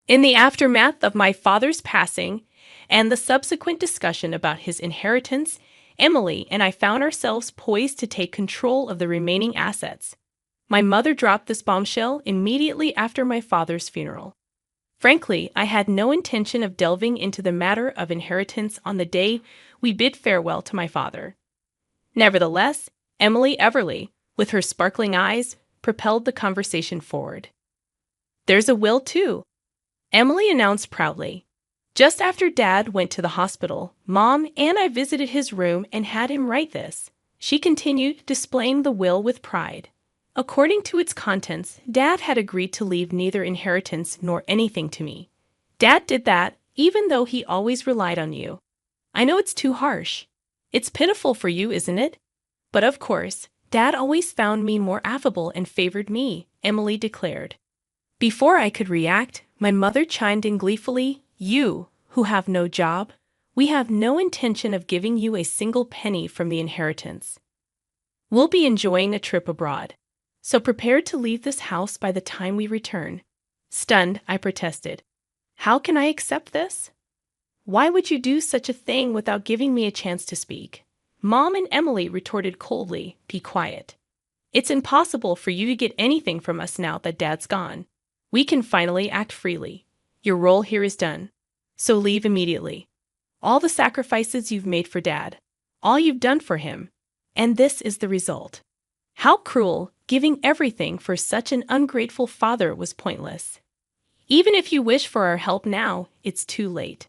In the aftermath of my father's passing and the subsequent discussion about his inheritance, Emily and I found ourselves poised to take control of the remaining assets. My mother dropped this bombshell immediately after my father's funeral. Frankly, I had no intention of delving into the matter of inheritance on the day we bid farewell to my father. Nevertheless, Emily Everly, with her sparkling eyes, propelled the conversation forward. "There's a will, too," Emily announced proudly. "Just after Dad went to the hospital, Mom and I visited his room and had him write this." She continued, displaying the will with pride. "According to its contents, Dad had agreed to leave neither inheritance nor anything to me. Dad did that, even though he always relied on you. I know it's too harsh. It's pitiful for you, isn't it? But of course, Dad always found me more affable and favored me," Emily declared. Before I could react, my mother chimed in gleefully, "You, who have no job, we have no intention of giving you a single penny from the inheritance. We'll be enjoying a trip abroad. So prepare to leave this house by the time we return." Stunned, I protested. "How can I accept this? Why would you do such a thing without giving me a chance to speak?" Mom and Emily retorted coldly, "Be quiet. It's impossible for you to get anything from us now that Dad's gone. We can finally act freely. Your role here is done. So leave immediately. All the sacrifices you've made for Dad, all you've done for him, and this is the result. How cruel, giving everything for such an ungrateful father was pointless. Even if you wish for our help now, it's too late."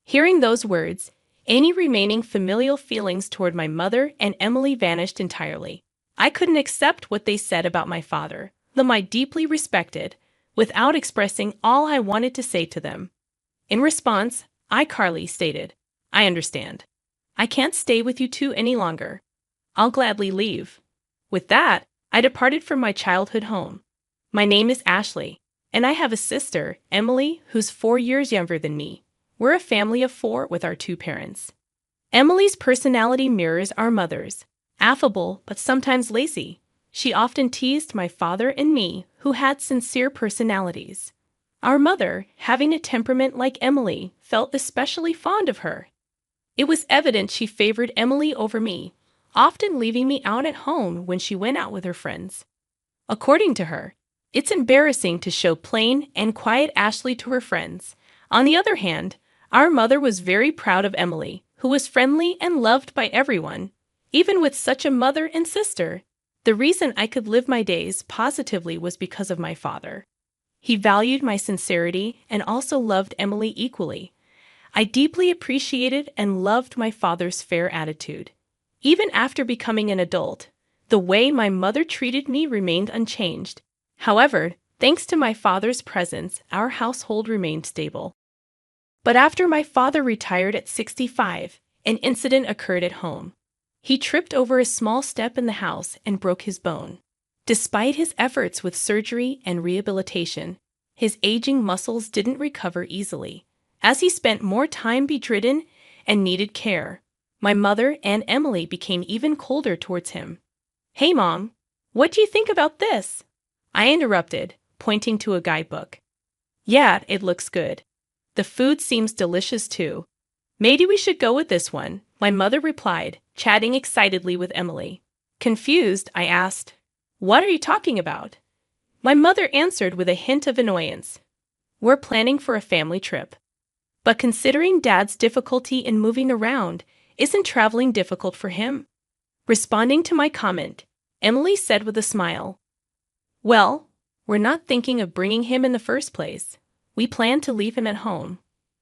Hearing those words, any remaining familial feelings toward my mother and Emily vanished entirely. I couldn't accept what they said about my father, whom I deeply respected, without expressing all I wanted to say to them. In response, Carly stated, "I understand. I can't stay with you two any longer. I'll gladly leave." With that, I departed from my childhood home. My name is Ashley, and I have a sister, Emily, who's 4 years younger than me. We're a family of 4 with our 2 parents. Emily's personality mirrors our mother's, affable but sometimes lazy. She often teased my father and me, who had sincere personalities. Our mother, having a temperament like Emily, felt especially fond of her. It was evident she favored Emily over me, often leaving me out at home when she went out with her friends. According to her, it's embarrassing to show plain and quiet Ashley to her friends. On the other hand, our mother was very proud of Emily, who was friendly and loved by everyone. Even with such a mother and sister, the reason I could live my days positively was because of my father. He valued my sincerity and also loved Emily equally. I deeply appreciated and loved my father's fair attitude. Even after becoming an adult, the way my mother treated me remained unchanged. However, thanks to my father's presence, our household remained stable. But after my father retired at 65, an incident occurred at home. He tripped over a small step in the house and broke his bone. Despite his efforts with surgery and rehabilitation, his aging muscles didn't recover easily, as he spent more time bedridden and needed care. My mother and Emily became even colder towards him. "Hey, Mom, what do you think about this?" I interrupted, pointing to a guidebook. "Yeah, it looks good. The food seems delicious too. Maybe we should go with this one," my mother replied, chatting excitedly with Emily. Confused, I asked, "What are you talking about?" My mother answered with a hint of annoyance, "We're planning for a family trip. But considering Dad's difficulty in moving around, isn't traveling difficult for him?" Responding to my comment, Emily said with a smile, "Well, we're not thinking of bringing him in the first place. We plan to leave him at home.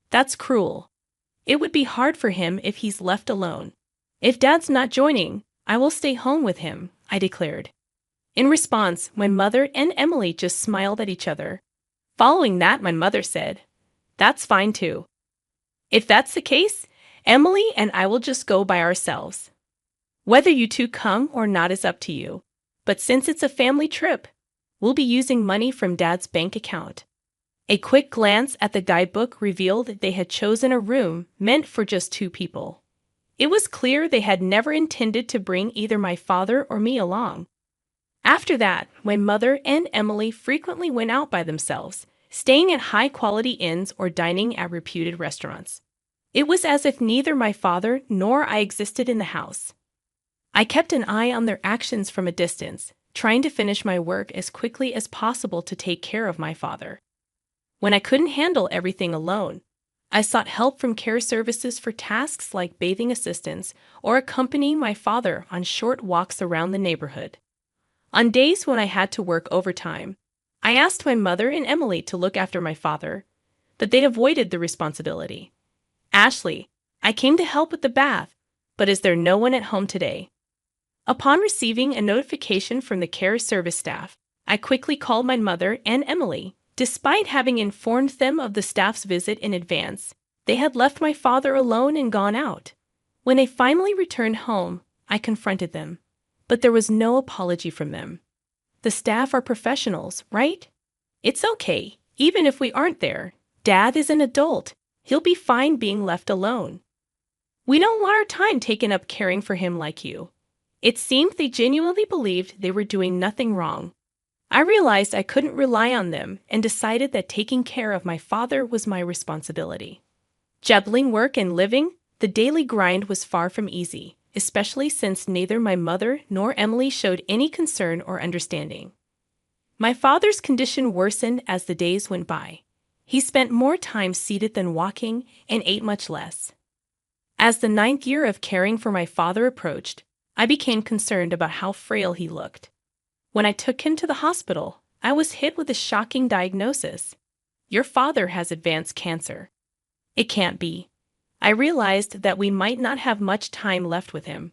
That's cruel. It would be hard for him if he's left alone. If Dad's not joining, I will stay home with him," I declared. In response, my mother and Emily just smiled at each other. Following that, my mother said, "That's fine too. If that's the case, Emily and I will just go by ourselves. Whether you two come or not is up to you. But since it's a family trip, we'll be using money from Dad's bank account." A quick glance at the guidebook revealed they had chosen a room meant for just 2 people. It was clear they had never intended to bring either my father or me along. After that, my mother and Emily frequently went out by themselves, staying at high-quality inns or dining at reputed restaurants. It was as if neither my father nor I existed in the house. I kept an eye on their actions from a distance, trying to finish my work as quickly as possible to take care of my father. When I couldn't handle everything alone, I sought help from care services for tasks like bathing assistance or accompanying my father on short walks around the neighborhood. On days when I had to work overtime, I asked my mother and Emily to look after my father, but they avoided the responsibility. "Ashley, I came to help with the bath, but is there no one at home today?" Upon receiving a notification from the care service staff, I quickly called my mother and Emily. Despite having informed them of the staff's visit in advance, they had left my father alone and gone out. When they finally returned home, I confronted them, but there was no apology from them. The staff are professionals, right? It's okay, even if we aren't there. Dad is an adult. He'll be fine being left alone. We don't want our time taken up caring for him like you. It seemed they genuinely believed they were doing nothing wrong. I realized I couldn't rely on them and decided that taking care of my father was my responsibility. Juggling work and living, the daily grind was far from easy, especially since neither my mother nor Emily showed any concern or understanding. My father's condition worsened as the days went by. He spent more time seated than walking and ate much less. As the 9th year of caring for my father approached, I became concerned about how frail he looked. When I took him to the hospital, I was hit with a shocking diagnosis. "Your father has advanced cancer." It can't be. I realized that we might not have much time left with him.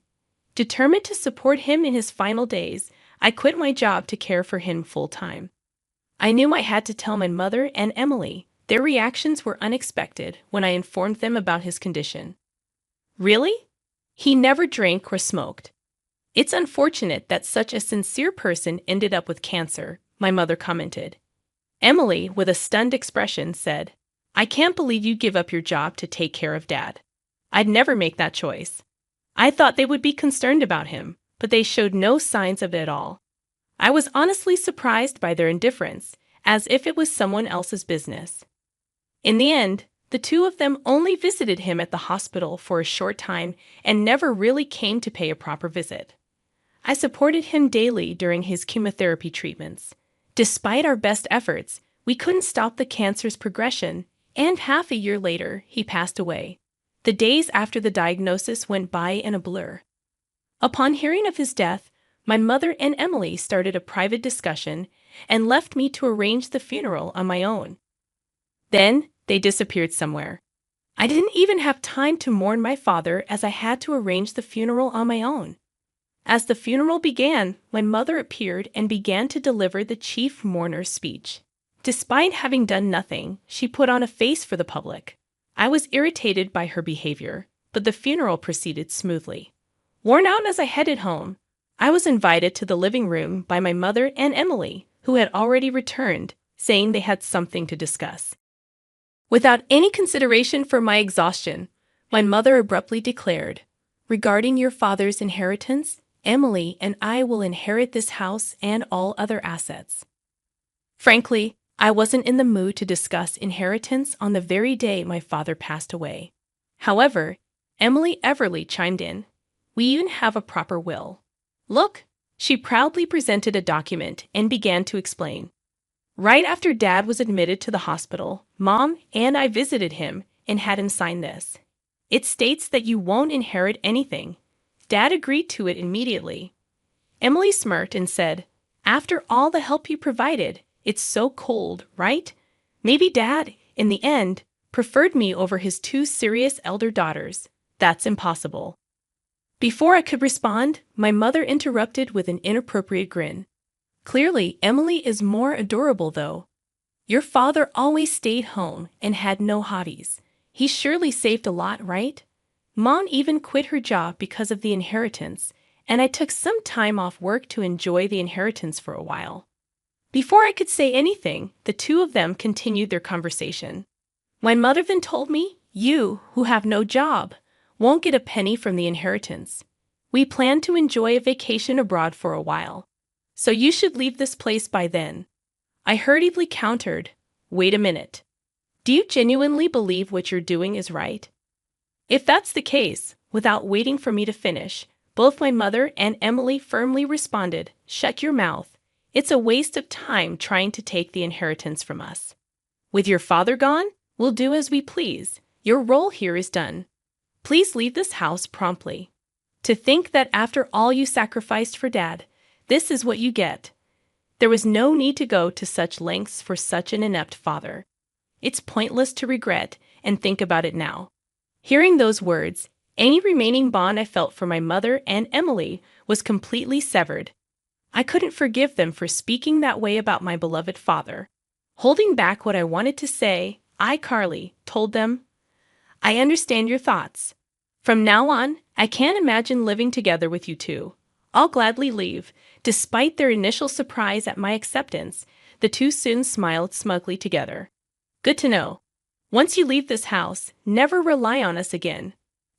Determined to support him in his final days, I quit my job to care for him full-time. I knew I had to tell my mother and Emily. Their reactions were unexpected when I informed them about his condition. "Really? He never drank or smoked." "It's unfortunate that such a sincere person ended up with cancer," my mother commented. Emily, with a stunned expression, said, "I can't believe you give up your job to take care of Dad. I'd never make that choice. I thought they would be concerned about him, but they showed no signs of it at all. I was honestly surprised by their indifference, as if it was someone else's business." In the end, the two of them only visited him at the hospital for a short time and never really came to pay a proper visit. I supported him daily during his chemotherapy treatments. Despite our best efforts, we couldn't stop the cancer's progression, and half a year later, he passed away. The days after the diagnosis went by in a blur. Upon hearing of his death, my mother and Emily started a private discussion and left me to arrange the funeral on my own. Then, they disappeared somewhere. I didn't even have time to mourn my father as I had to arrange the funeral on my own. As the funeral began, my mother appeared and began to deliver the chief mourner's speech. Despite having done nothing, she put on a face for the public. I was irritated by her behavior, but the funeral proceeded smoothly. Worn out as I headed home, I was invited to the living room by my mother and Emily, who had already returned, saying they had something to discuss. Without any consideration for my exhaustion, my mother abruptly declared, "Regarding your father's inheritance, Emily and I will inherit this house and all other assets." Frankly, I wasn't in the mood to discuss inheritance on the very day my father passed away. However, Emily Everly chimed in. "We even have a proper will. Look." She proudly presented a document and began to explain. "Right after Dad was admitted to the hospital, Mom and I visited him and had him sign this. It states that you won't inherit anything. Dad agreed to it immediately." Emily smirked and said, "After all the help you provided, it's so cold, right? Maybe Dad, in the end, preferred me over his two serious elder daughters. That's impossible." Before I could respond, my mother interrupted with an inappropriate grin. "Clearly, Emily is more adorable, though. Your father always stayed home and had no hobbies. He surely saved a lot, right? Mom even quit her job because of the inheritance, and I took some time off work to enjoy the inheritance for a while." Before I could say anything, the two of them continued their conversation. My mother then told me, "You, who have no job, won't get a penny from the inheritance. We plan to enjoy a vacation abroad for a while, so you should leave this place by then." I hurriedly countered, Wait a minute. Do you genuinely believe what you're doing is right? If that's the case, without waiting for me to finish, both my mother and Emily firmly responded, "Shut your mouth. It's a waste of time trying to take the inheritance from us. With your father gone, we'll do as we please. Your role here is done. Please leave this house promptly." To think that after all you sacrificed for Dad, this is what you get. There was no need to go to such lengths for such an inept father. It's pointless to regret and think about it now. Hearing those words, any remaining bond I felt for my mother and Emily was completely severed. I couldn't forgive them for speaking that way about my beloved father. Holding back what I wanted to say, I, Carly, told them, "I understand your thoughts. From now on, I can't imagine living together with you two. I'll gladly leave." Despite their initial surprise at my acceptance, the two soon smiled smugly together. Good to know. Once you leave this house, never rely on us again.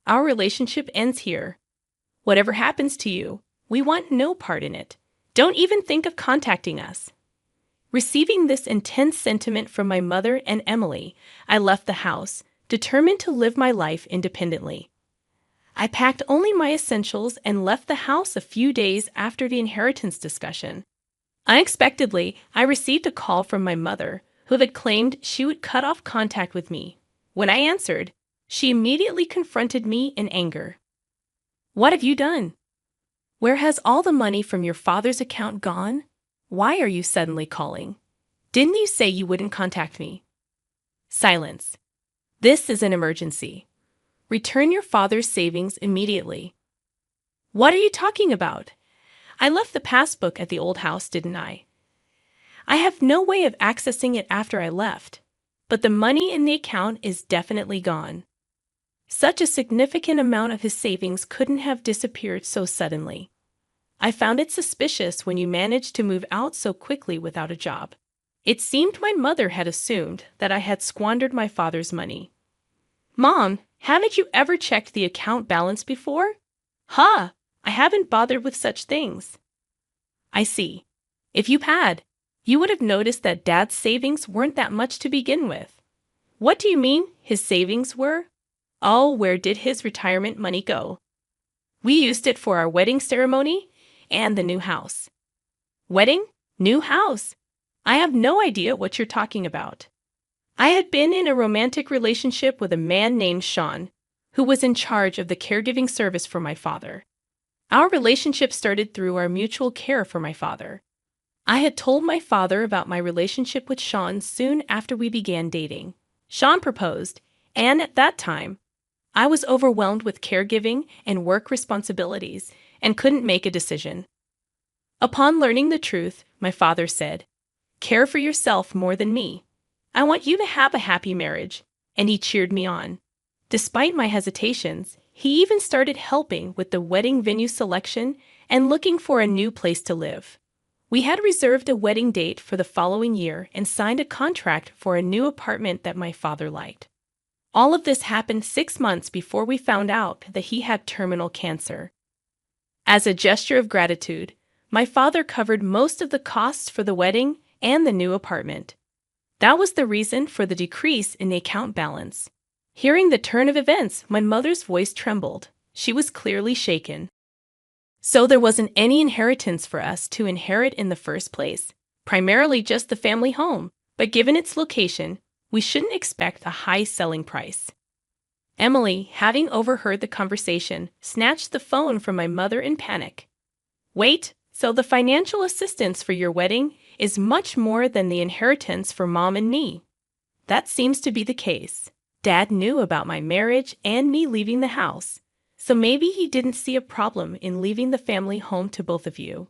Our relationship ends here. Whatever happens to you, we want no part in it. Don't even think of contacting us. Receiving this intense sentiment from my mother and Emily, I left the house, determined to live my life independently. I packed only my essentials and left the house a few days after the inheritance discussion. Unexpectedly, I received a call from my mother, who had claimed she would cut off contact with me. When I answered, she immediately confronted me in anger. "What have you done? Where has all the money from your father's account gone? Why are you suddenly calling? Didn't you say you wouldn't contact me?" Silence. "This is an emergency. Return your father's savings immediately." "What are you talking about? I left the passbook at the old house, didn't I? I have no way of accessing it after I left, but the money in the account is definitely gone. Such a significant amount of his savings couldn't have disappeared so suddenly. I found it suspicious when you managed to move out so quickly without a job. It seemed my mother had assumed that I had squandered my father's money." "Mom, haven't you ever checked the account balance before?" "Huh, I haven't bothered with such things." "I see. If you had, you would have noticed that Dad's savings weren't that much to begin with." "What do you mean, his savings were?" "Oh, where did his retirement money go? We used it for our wedding ceremony and the new house." "Wedding? New house? I have no idea what you're talking about." I had been in a romantic relationship with a man named Sean, who was in charge of the caregiving service for my father. Our relationship started through our mutual care for my father. I had told my father about my relationship with Sean soon after we began dating. Sean proposed, and at that time, I was overwhelmed with caregiving and work responsibilities and couldn't make a decision. Upon learning the truth, my father said, "Care for yourself more than me. I want you to have a happy marriage," and he cheered me on. Despite my hesitations, he even started helping with the wedding venue selection and looking for a new place to live. We had reserved a wedding date for the following year and signed a contract for a new apartment that my father liked. All of this happened 6 months before we found out that he had terminal cancer. As a gesture of gratitude, my father covered most of the costs for the wedding and the new apartment. That was the reason for the decrease in the account balance. Hearing the turn of events, my mother's voice trembled. She was clearly shaken. So there wasn't any inheritance for us to inherit in the first place, primarily just the family home, but given its location, we shouldn't expect a high selling price. Emily, having overheard the conversation, snatched the phone from my mother in panic. "Wait, so the financial assistance for your wedding is much more than the inheritance for Mom and me?" "That seems to be the case. Dad knew about my marriage and me leaving the house, so maybe he didn't see a problem in leaving the family home to both of you.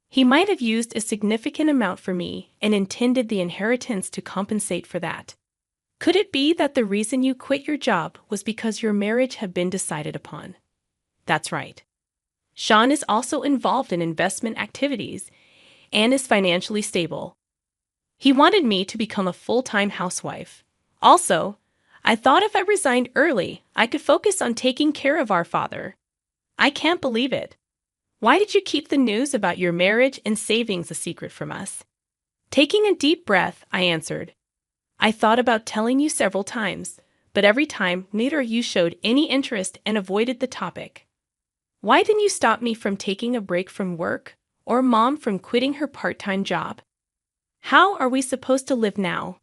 He might have used a significant amount for me and intended the inheritance to compensate for that. Could it be that the reason you quit your job was because your marriage had been decided upon?" "That's right. Sean is also involved in investment activities and is financially stable. He wanted me to become a full-time housewife. Also, I thought if I resigned early, I could focus on taking care of our father. I can't believe it. Why did you keep the news about your marriage and savings a secret from us?" Taking a deep breath, I answered, I thought about telling you several times, but every time neither of you showed any interest and avoided the topic. Why didn't you stop me from taking a break from work, or Mom from quitting her part-time job? How are we supposed to live now?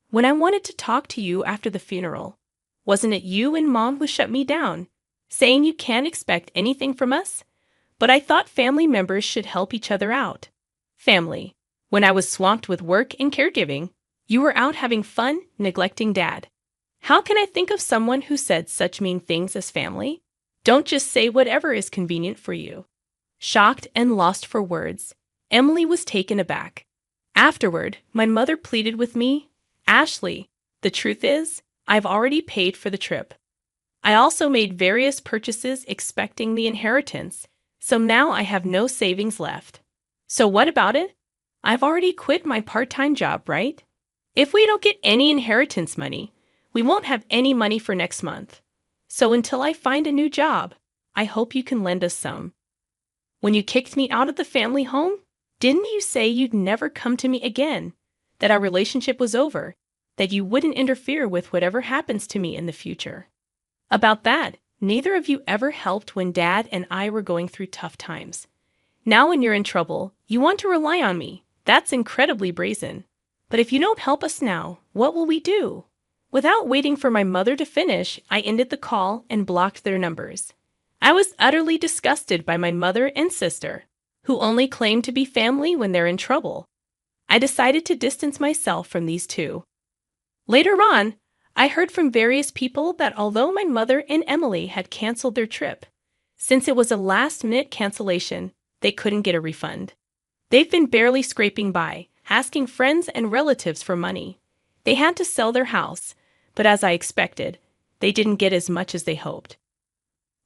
When I wanted to talk to you after the funeral, wasn't it you and Mom who shut me down, saying you can't expect anything from us? But I thought family members should help each other out. Family. When I was swamped with work and caregiving, you were out having fun, neglecting Dad. How can I think of someone who said such mean things as family? Don't just say whatever is convenient for you. Shocked and lost for words, Emily was taken aback. Afterward, my mother pleaded with me, Ashley, the truth is, I've already paid for the trip. I also made various purchases expecting the inheritance, so now I have no savings left. So what about it? I've already quit my part-time job, right? If we don't get any inheritance money, we won't have any money for next month. So until I find a new job, I hope you can lend us some. When you kicked me out of the family home, didn't you say you'd never come to me again, that our relationship was over, that you wouldn't interfere with whatever happens to me in the future? About that, neither of you ever helped when Dad and I were going through tough times. Now when you're in trouble, you want to rely on me. That's incredibly brazen. But if you don't help us now, what will we do? Without waiting for my mother to finish, I ended the call and blocked their numbers. I was utterly disgusted by my mother and sister, who only claim to be family when they're in trouble. I decided to distance myself from these two. Later on, I heard from various people that although my mother and Emily had canceled their trip, since it was a last-minute cancellation, they couldn't get a refund. They've been barely scraping by, asking friends and relatives for money. They had to sell their house, but as I expected, they didn't get as much as they hoped.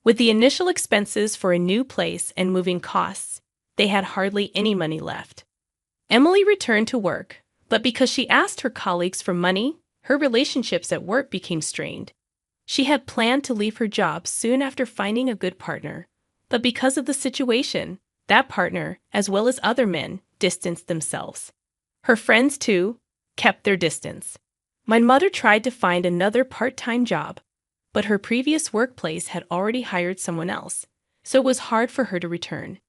With the initial expenses for a new place and moving costs, they had hardly any money left. Emily returned to work, but because she asked her colleagues for money, her relationships at work became strained. She had planned to leave her job soon after finding a good partner, but because of the situation, that partner, as well as other men, distanced themselves. Her friends, too, kept their distance. My mother tried to find another part-time job, but her previous workplace had already hired someone else, so it was hard for her to return.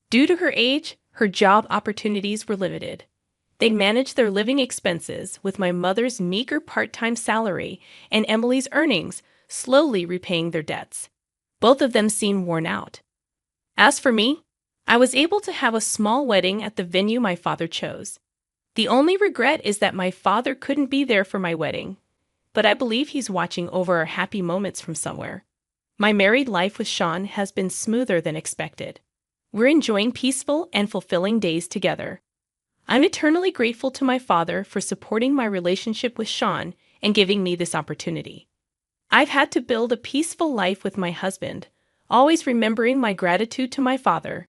Due to her age, her job opportunities were limited. They managed their living expenses with my mother's meager part-time salary and Emily's earnings, slowly repaying their debts. Both of them seemed worn out. As for me, I was able to have a small wedding at the venue my father chose. The only regret is that my father couldn't be there for my wedding, but I believe he's watching over our happy moments from somewhere. My married life with Sean has been smoother than expected. We're enjoying peaceful and fulfilling days together. I'm eternally grateful to my father for supporting my relationship with Sean and giving me this opportunity. I've had to build a peaceful life with my husband, always remembering my gratitude to my father